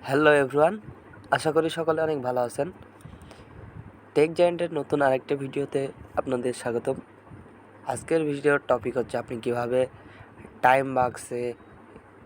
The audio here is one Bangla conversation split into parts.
হ্যালো এভরিওয়ান, আশা করি সকলে অনেক ভালো আছেন। টেক জায়ান্টের নতুন আরেকটা ভিডিওতে আপনাদের স্বাগতম। আজকের ভিডিওর টপিক হচ্ছে আপনি কিভাবে টাইম বাক্সে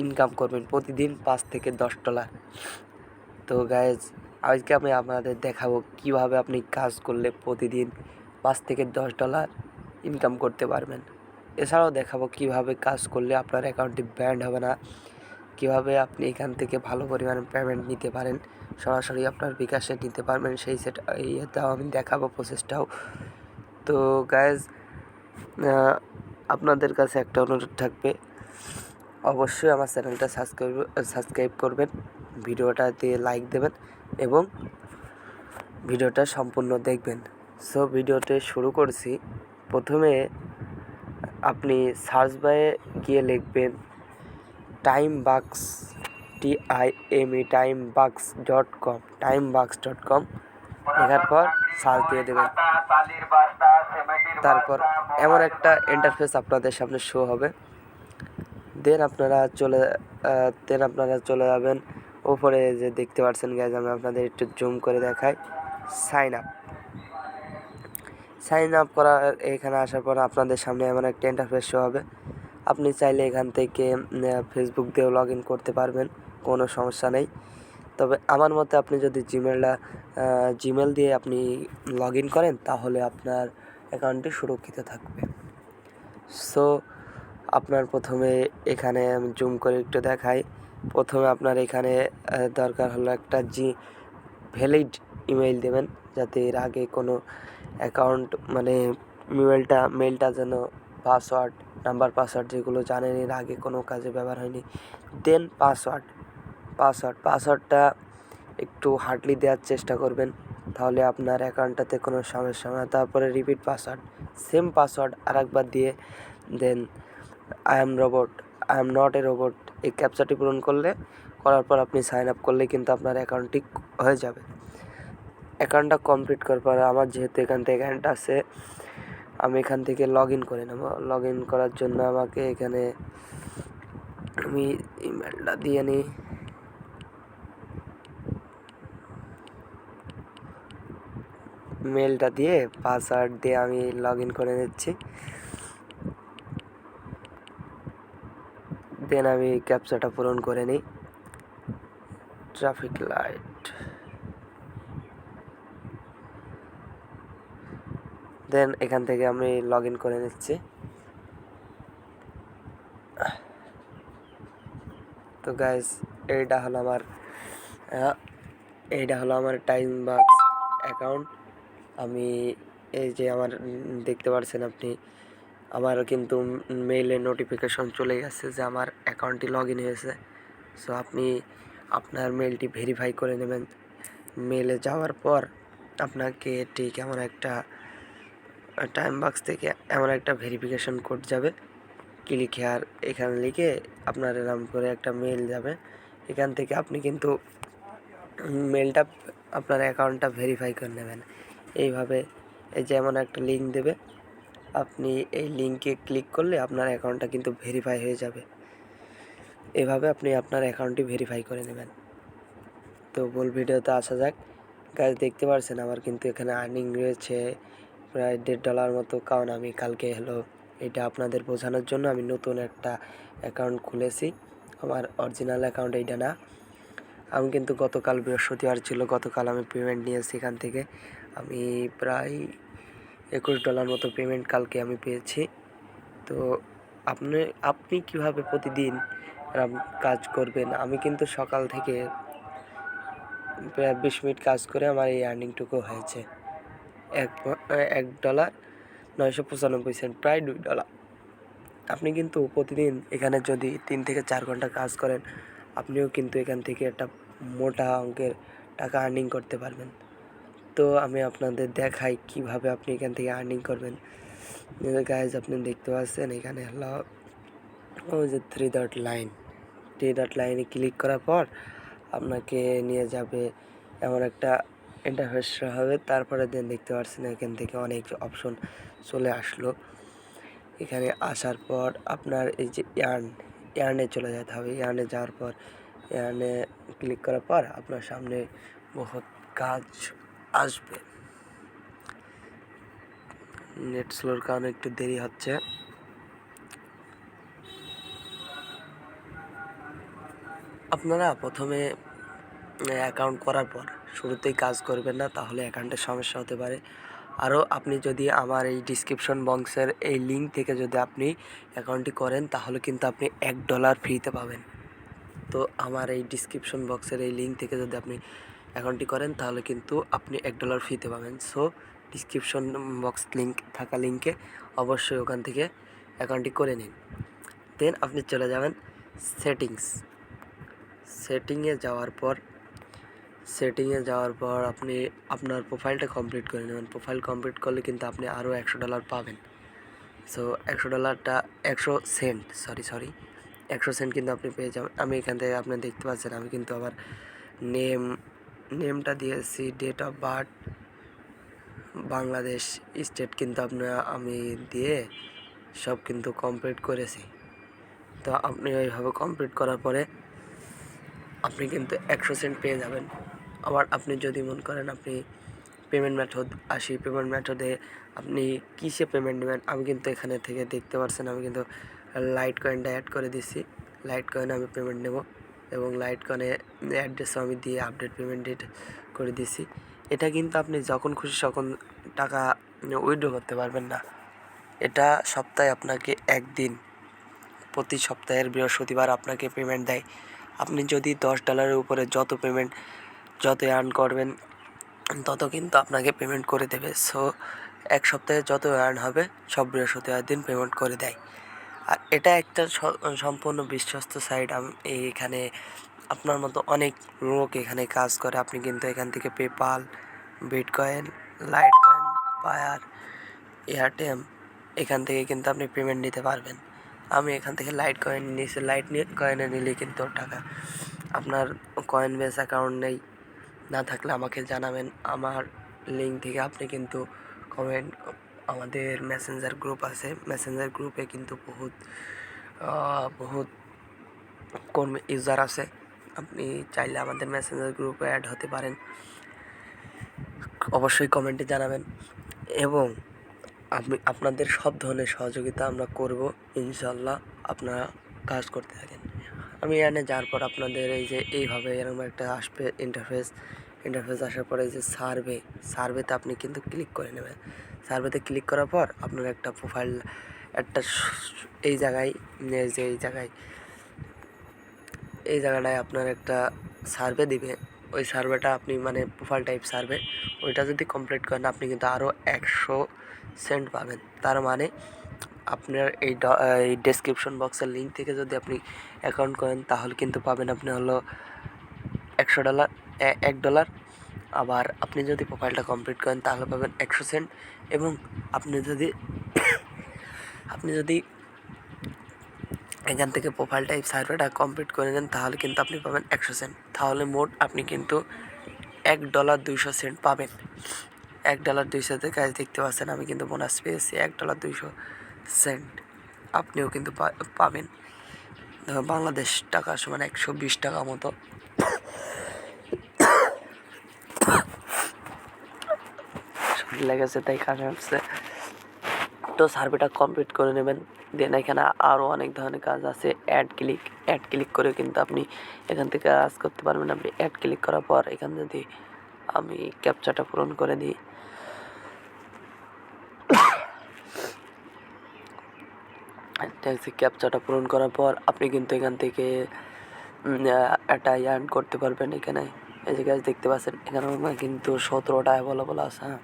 ইনকাম করবেন প্রতিদিন $5 থেকে $10। তো গাইজ, আজকে আমি আপনাদের দেখাবো কিভাবে আপনি কাজ করলে প্রতিদিন $5 থেকে $10 ইনকাম করতে পারবেন। এছাড়াও দেখাবো কিভাবে কাজ করলে আপনার অ্যাকাউন্টটি ব্যান্ড হবে না, কিভাবে আপনি এখান থেকে ভালো পরিমাণে পেমেন্ট নিতে পারেন, সরাসরি আপনার বিকাশে নিতে পারবেন, সেই ইয়েটাও আমি দেখাবো, প্রসেসটাও। তো গাইজ, আপনাদের কাছে একটা অনুরোধ থাকবে, অবশ্যই আমার চ্যানেলটা সাবস্ক্রাইব করবেন, ভিডিওটাতে লাইক দেবেন এবং ভিডিওটা সম্পূর্ণ দেখবেন। সো ভিডিওতে শুরু করছি। প্রথমে আপনি সার্চ বারে গিয়ে লিখবেন timebucks, timebucks.com লেখার পর সার্চ দিয়ে দেবেন। তারপর এমন একটা ইন্টারফেস আপনাদের সামনে শো হবে। দেন আপনারা চলে যাবেন উপরে, যে দেখতে পাচ্ছেন গাইজ, আমি আপনাদের একটু জুম করে দেখাই। সাইন আপ করার এখানে আসার পর আপনাদের সামনে এমন একটা ইন্টারফেস শো হবে। আপনি চাইলে এখান থেকে ফেসবুক দিয়েও লগ ইন করতে পারবেন, কোনো সমস্যা নেই। তবে আমার মতে আপনি যদি জিমেল দিয়ে আপনি লগ ইন করেন তাহলে আপনার অ্যাকাউন্টটি সুরক্ষিত থাকবে। সো আপনার প্রথমে এখানে আমি জুম করে একটু দেখাই। প্রথমে আপনার এখানে দরকার হলো একটা ভ্যালিড ইমেইল দেবেন, যাতে এর আগে কোনো অ্যাকাউন্ট মেলটা যেন পাসওয়ার্ড যেগুলো জানেন এর আগে কোনো কাজে ব্যবহার হয়নি। দেন পাসওয়ার্ডটা একটু হার্ডলি দেওয়ার চেষ্টা করবেন, তাহলে আপনার অ্যাকাউন্টটাতে কোনো সমস্যা না। তারপরে রিপিট সেম পাসওয়ার্ড আরেকবার দিয়ে then I am not a robot এই ক্যাপচাটি পূরণ করার পর আপনি সাইন আপ করলে কিন্তু আপনার অ্যাকাউন্টটি হয়ে যাবে। অ্যাকাউন্টটা কমপ্লিট করার পর আমার যেহেতু এখান থেকে অ্যাকাউন্ট আছে, আমি এখান থেকে লগ ইন করে নেব। লগ ইন করার জন্য আমাকে এখানে আমি ইমেলটা দিয়ে নিই। মেলটা দিয়ে পাসওয়ার্ড দিয়ে আমি লগ ইন করে নিচ্ছি। দেন আমি ক্যাপচাটা পূরণ করে নিই। ট্রাফিক লাইট, দেন এখান থেকে আমি লগ ইন করে নিচ্ছি। তো গাইজ, এইটা হলো আমার টাইমবাক্স অ্যাকাউন্ট। আমি এই যে আমার দেখতে পাচ্ছেন আপনি, আমারও কিন্তু মেইলে নোটিফিকেশন চলে গেছে যে আমার অ্যাকাউন্টটি লগ ইন হয়েছে। সো আপনি আপনার মেলটি ভেরিফাই করে নেবেন। মেলে যাওয়ার পর আপনাকে ঠিক এমন একটা টাইমবাক্স থেকে এমন একটা ভেরিফিকেশন কোড যাবে, ক্লিক হেয়ার এখানে লিখে আপনার এরকম করে একটা মেল যাবে। এখান থেকে আপনি কিন্তু মেলটা, আপনার অ্যাকাউন্টটা ভেরিফাই করে নেবেন। এইভাবে এই যে এমন একটা লিঙ্ক দেবে, আপনি এই লিঙ্কে ক্লিক করলে আপনার অ্যাকাউন্টটা কিন্তু ভেরিফাই হয়ে যাবে। এভাবে আপনি আপনার অ্যাকাউন্টটি ভেরিফাই করে নেবেন। তো মূল ভিডিওতে আসা যাক। গাইজ, দেখতে পাচ্ছেন আমার কিন্তু এখানে আর্নিং রয়েছে প্রায় $1.5 মতো, কারণ আমি কালকে এটা আপনাদের বোঝানোর জন্য আমি নতুন একটা অ্যাকাউন্ট খুলেছি। আমার অরিজিনাল অ্যাকাউন্ট এইটা না। আমি কিন্তু গতকাল বৃহস্পতিবার ছিল, গতকাল আমি পেমেন্ট নিয়েছি এখান থেকে। আমি প্রায় $21 মতো পেমেন্ট কালকে আমি পেয়েছি। তো আপনি কিভাবে প্রতিদিন কাজ করবেন? আমি কিন্তু সকাল থেকে প্রায় 20 মিনিট কাজ করে আমার এই আর্নিংটুকু হয়েছে $1.995, প্রায় $2। আপনি কিন্তু প্রতিদিন এখানে যদি 3 থেকে 4 ঘন্টা কাজ করেন, আপনিও কিন্তু এখান থেকে একটা মোটা অঙ্কের টাকা আর্নিং করতে পারবেন। তো আমি আপনাদের দেখাই কিভাবে আপনি এখান থেকে আর্নিং করবেন। গাইজ, আপনি দেখতে পাচ্ছেন এখানে হলো ওই যে থ্রি ডট লাইনে ক্লিক করার পর আপনাকে নিয়ে যাবে এমন একটা ইন্টারফেস হবে। তারপরে দেখতে পাচ্ছেন এখান থেকে অনেক অপশন চলে আসলো। এখানে আসার পর আপনার এই যে ইয়ার্নে চলে যেতে হবে। ইয়ার্নে যাওয়ার পর এখানে ক্লিক করার পর আপনার সামনে বহুত কাজ আসবে। নেট স্লোর কারণে একটু দেরি হচ্ছে। আপনারা প্রথমে অ্যাকাউন্ট করার পর শুরুতেই কাজ করবেন না, তাহলে অ্যাকাউন্টের সমস্যা হতে পারে। আরও আপনি যদি আমার এই ডিসক্রিপশন বক্সের এই লিঙ্ক থেকে যদি আপনি অ্যাকাউন্টটি করেন, তাহলে কিন্তু আপনি $1 ফ্রিতে পাবেন। তো আমার এই ডিসক্রিপশন বক্সের এই লিঙ্ক থেকে যদি আপনি অ্যাকাউন্টটি করেন, তাহলে কিন্তু আপনি $1 ফ্রিতে পাবেন। সো ডিসক্রিপশন বক্স লিঙ্ক থাকা লিঙ্কে অবশ্যই ওখান থেকে অ্যাকাউন্টটি করে নিন। দেন আপনি চলে যাবেন সেটিংয়ে যাওয়ার পর আপনি আপনার প্রোফাইলটা কমপ্লিট করে নেবেন। প্রোফাইল কমপ্লিট করলে কিন্তু আপনি আরও $100 পাবেন। সো $100টা 100 সেন্ট কিন্তু আপনি পেয়ে যাবেন। আমি এখান থেকে আপনি দেখতে পাচ্ছেন আমি কিন্তু আবার নেমটা দিয়েছি, date of birth Bangladesh, state কিন্তু আমি দিয়ে সব কিন্তু কমপ্লিট করেছি। তো আপনি ওইভাবে কমপ্লিট করার পরে আপনি কিন্তু 100 সেন্ট পেয়ে যাবেন। আবার আপনি যদি মনে করেন আপনি পেমেন্ট মেথডে আপনি কিসে পেমেন্ট নেবেন, আমি কিন্তু এখানে থেকে দেখতে পাচ্ছেন আমি কিন্তু লাইট কয়েনটা অ্যাড করে দিচ্ছি। লাইট কয়েনে আমি পেমেন্ট নেব এবং লাইট কয়েনে অ্যাড্রেসও আমি দিয়ে আপডেট পেমেন্ট ডেট করে দিচ্ছি। এটা কিন্তু আপনি যখন খুশি তখন টাকা উইথড্র করতে পারবেন না। এটা সপ্তাহে আপনাকে একদিন, প্রতি সপ্তাহের বৃহস্পতিবার আপনাকে পেমেন্ট দেয়। আপনি যদি $10 উপরে যত আর্ন করবেন তত কিন্তু আপনাকে পেমেন্ট করে দেবে। সো এক সপ্তাহে যত আর্ন হবে সব বৃহস্পতিবার দিন পেমেন্ট করে দেয়। আর এটা একটা সম্পূর্ণ বিশ্বস্ত সাইট। এখানে আপনার মতো অনেক লোক এখানে কাজ করে। আপনি কিন্তু এখান থেকে PayPal, bitcoin, litecoin, Payeer, Airtel এখান থেকে কিন্তু আপনি পেমেন্ট নিতে পারবেন। আমি এখান থেকে লাইট কয়েন নিয়েছি। কয়েনে নিলে কিন্তু টাকা, আপনার কয়েন বেস অ্যাকাউন্ট নেই, না থাকলে আমাকে জানাবেন। আমার লিঙ্ক থেকে আপনি কিন্তু আমাদের মেসেঞ্জার গ্রুপ আছে, মেসেঞ্জার গ্রুপে কিন্তু বহুত ইউজার আছে। আপনি চাইলে আমাদের মেসেঞ্জার গ্রুপে অ্যাড হতে পারেন। অবশ্যই কমেন্টে জানাবেন এবং আপনাদের সব ধরনের সহযোগিতা আমরা করব ইনশাল্লাহ। আপনারা কাজ করতে থাকেন। আমি এখানে যাওয়ার পর আপনাদের এই যে এইভাবে এরকম একটা আসবে ইন্টারফেস আসার পরে এই যে সার্ভেতে আপনি কিন্তু ক্লিক করে নেবেন। সার্ভেতে ক্লিক করার পর আপনার একটা প্রোফাইল এই জায়গাটায় আপনার একটা সার্ভে দিবে। ওই সার্ভেটা আপনি মানে প্রোফাইল টাইপ সার্ভে, ওইটা যদি কমপ্লিট করেন আপনি কিন্তু আরও 100 সেন্ট পাবেন। তার মানে আপনার এই ডেসক্রিপশন বক্সের লিঙ্ক থেকে যদি আপনি অ্যাকাউন্ট করেন, তাহলে কিন্তু পাবেন আপনি হলো $100। আবার আপনি যদি প্রোফাইলটা কমপ্লিট করেন তাহলে পাবেন 100 সেন্ট। এবং আপনি যদি এখান থেকে প্রোফাইল টাইপ সার্ভেটা কমপ্লিট করে নেন, তাহলে কিন্তু আপনি পাবেন 100 সেন্ট। তাহলে মোট আপনি কিন্তু $1.200 পাবেন। $1.200 কাজ দেখতে পাচ্ছেন আমি কিন্তু বোনাস পেয়েছি $1.200। আপনিও কিন্তু পাবেন। বাংলাদেশ টাকা সমান 120 টাকা মতো। শরীর লেগেছে তাই কাজে আসছে। তো সার্ভেটা কমপ্লিট করে নেবেন। দেন এখানে আরও অনেক ধরনের কাজ আছে। অ্যাড ক্লিক করে কিন্তু আপনি এখান থেকে কাজ করতে পারবেন। আপনি অ্যাড ক্লিক করার পর এখানে যদি আমি ক্যাপচাটা পূরণ করে দিই, ক্যাপচাটা পূরণ করার পর আপনি কিন্তু এখান থেকে একটা আর্ন করতে পারবেন। এখানে এই যে কাজ দেখতে পাচ্ছেন, এখানে কিন্তু 17টা অ্যাভেলেবল আছে। হ্যাঁ,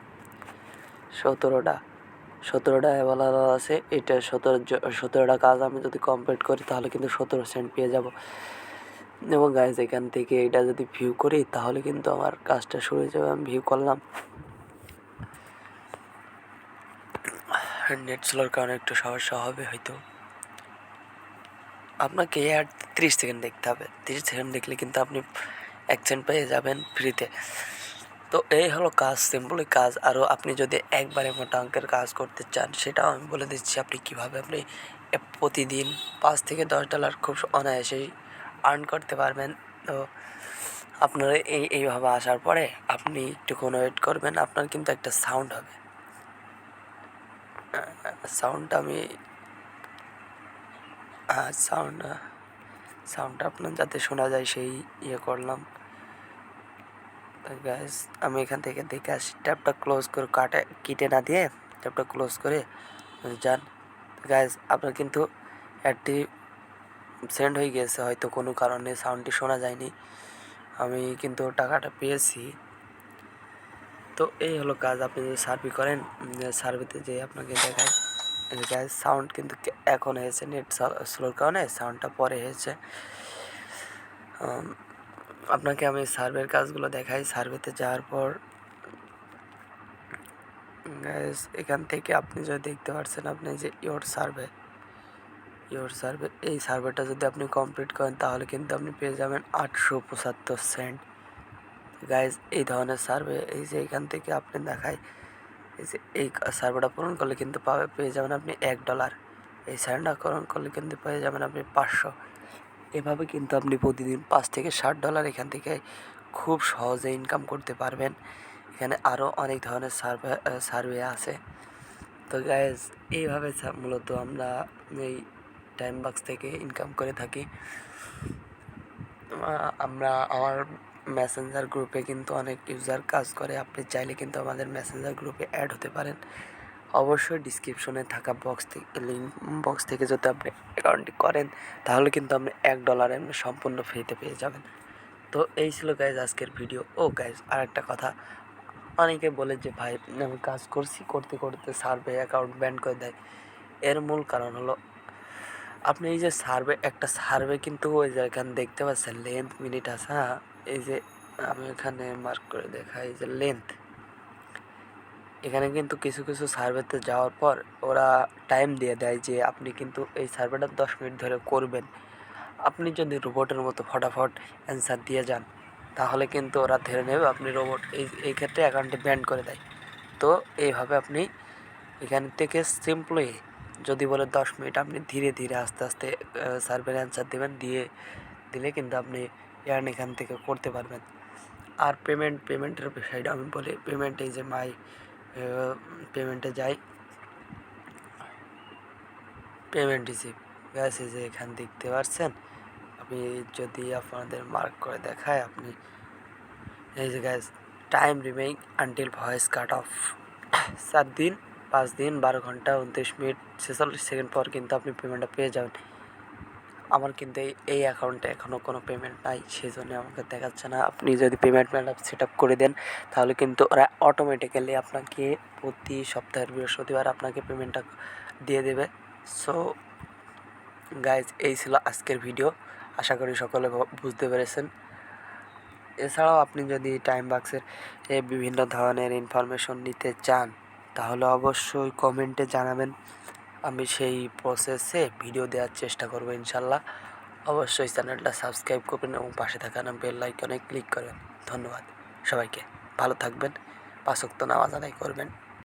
17টা অ্যাভেলেবল আছে। এটা 17টা কাজ আমি যদি কমপ্লিট করি তাহলে কিন্তু 17 সেন্ট পেয়ে যাব। এবং গাইজ এখান থেকে এটা যদি ভিউ করি তাহলে কিন্তু আমার কাজটা শুরু হয়ে যাবে। আমি ভিউ করলাম, নেট স্লোর কারণে একটু সমস্যা হবে হয়তো। আপনাকে আর 30 সেকেন্ড দেখতে হবে। 30 সেকেন্ড দেখলে কিন্তু আপনি 1 সেন্ট পেয়ে যাবেন ফ্রিতে। তো এই হলো কাজ, সিম্পলি কাজ। আরও আপনি যদি একবারে মোটা অঙ্কের কাজ করতে চান সেটাও আমি বলে দিচ্ছি আপনি কীভাবে আপনি প্রতিদিন $5 থেকে $10 খুব অনায়াসেই আর্ন করতে পারবেন। তো আপনারা এইভাবে আসার পরে আপনি একটুক্ষণ ওয়েট করবেন, আপনার কিন্তু একটা সাউন্ড হবে। সাউন্ডটা আমি সাউন্ডটা আপনার যাতে শোনা যায় সেই করলাম। গাইস আমি এখান থেকে দেখে আসি, ট্যাবটা ক্লোজ করে কেটে না দিয়ে ট্যাবটা ক্লোজ করে যান। গাইস আপনার কিন্তু অ্যাডটি সেন্ড হয়ে গেছে, হয়তো কোনো কারণে সাউন্ডটি শোনা যায়নি, আমি কিন্তু টাকাটা পেয়েছি। তো এই হলো কাজ, আপনি যদি সার্ভে করেন, সার্ভেতে যে আপনাকে দেখায়। গাইস সাউন্ড কিন্তু এখন হয়েছে, নেট স্লোর কারণে সাউন্ডটা পরে হয়েছে। আপনাকে আমি সার্ভের কাজগুলো দেখাই। সার্ভেতে যাওয়ার পর গাইস এখান থেকে আপনি যদি দেখতে পাচ্ছেন, আপনি যে ইয়োর সার্ভে এই সার্ভেটা যদি আপনি কমপ্লিট করেন তাহলে কিন্তু আপনি পেয়ে যাবেন 875 সেন্ট। গাইস এই ধরনের সার্ভে এই যে এখান থেকে আপনি দেখায়, এই যে এই সার্ভেটা পূরণ করলে কিন্তু পেয়ে যাবেন আপনি $1। এই সার্ভেটা পূরণ করলে কিন্তু পেয়ে যাবেন আপনি 500। এভাবে কিন্তু আপনি প্রতিদিন $5 থেকে $60 এখান থেকে খুব সহজে ইনকাম করতে পারবেন। এখানে আরও অনেক ধরনের সার্ভে আছে। তো গাইজ এইভাবে মূলত আমরা এই টাইমবাক্স থেকে ইনকাম করে থাকি। আমরা আমার মেসেঞ্জার গ্রুপে কিন্তু অনেক ইউজার কাজ করে, আপনি চাইলে কিন্তু আমাদের মেসেঞ্জার গ্রুপে অ্যাড হতে পারেন। অবশ্যই ডিসক্রিপশনে থাকা লিঙ্ক বক্স থেকে যদি আপনি অ্যাকাউন্টটি করেন তাহলে কিন্তু আপনি $1 আপনি সম্পূর্ণ ফ্রিতে পেয়ে যাবেন। তো এই ছিল গাইজ আজকের ভিডিও। ও গাইজ আর একটা কথা, অনেকে বলে যে ভাই আমি কাজ করছি, করতে করতে সার্ভে অ্যাকাউন্ট ব্যান করে দেয়। এর মূল কারণ হলো আপনি এই যে একটা সার্ভে কিন্তু ওই যে এখানে দেখতে পাচ্ছেন লেন্থ মিনিট আছে। হ্যাঁ এই যে আমি এখানে মার্ক করে দেখাই, এই যে লেন্থ, এখানে কিন্তু কিছু কিছু সার্ভেতে যাওয়ার পর ওরা টাইম দিয়ে দেয় যে আপনি কিন্তু এই সার্ভেটা 10 মিনিট ধরে করবেন। আপনি যদি রোবটের মতো ফটাফট অ্যান্সার দিয়ে যান তাহলে কিন্তু ওরা ধরে নেবে আপনি রোবট, এই ক্ষেত্রে অ্যাকাউন্টে ব্যান করে দেয়। তো এইভাবে আপনি এখান থেকে সিম্পলি যদি বলে 10 মিনিট, আপনি ধীরে ধীরে আস্তে আস্তে সার্ভের অ্যান্সার দেবেন, দিলে কিন্তু আপনি এখান থেকে করতে পারবেন। আর পেমেন্টের বিষয়টা আমি বলি, পেমেন্ট এই যে পেমেন্টে যাই, পেমেন্ট রিসিভ গ্যাস এই যে এখান দেখতে পাচ্ছেন। আপনি যদি আপনাদের মার্ক করে দেখায়, আপনি এই যে gas time remaining until voice cut off 7 দিন 5 দিন 12 ঘন্টা 29 মিনিট 46 সেকেন্ড পর কিন্তু আপনি পেমেন্টটা পেয়ে যাবেন। আমার কিন্তু এই অ্যাকাউন্টে এখনও কোনো পেমেন্ট নাই, সেই জন্য আমাকে দেখাচ্ছে না। আপনি যদি পেমেন্ট সেট আপ করে দেন তাহলে কিন্তু ওরা অটোমেটিক্যালি আপনাকে প্রতি সপ্তাহের বৃহস্পতিবার আপনাকে পেমেন্টটা দিয়ে দেবে। সো গাইজ এই ছিল আজকের ভিডিও, আশা করি সকলে বুঝতে পেরেছেন। এছাড়াও আপনি যদি টাইমবাক্সের বিভিন্ন ধরনের ইনফরমেশন নিতে চান তাহলে অবশ্যই কমেন্টে জানাবেন, আমি সেই প্রসেসে ভিডিও দেওয়ার চেষ্টা করব ইনশাল্লাহ। অবশ্যই চ্যানেলটা সাবস্ক্রাইব করবেন এবং পাশে থাকা বেল আইকনে ক্লিক করবেন। ধন্যবাদ সবাইকে, ভালো থাকবেন, 5 ওয়াক্ত নামাজ আদায় করবেন।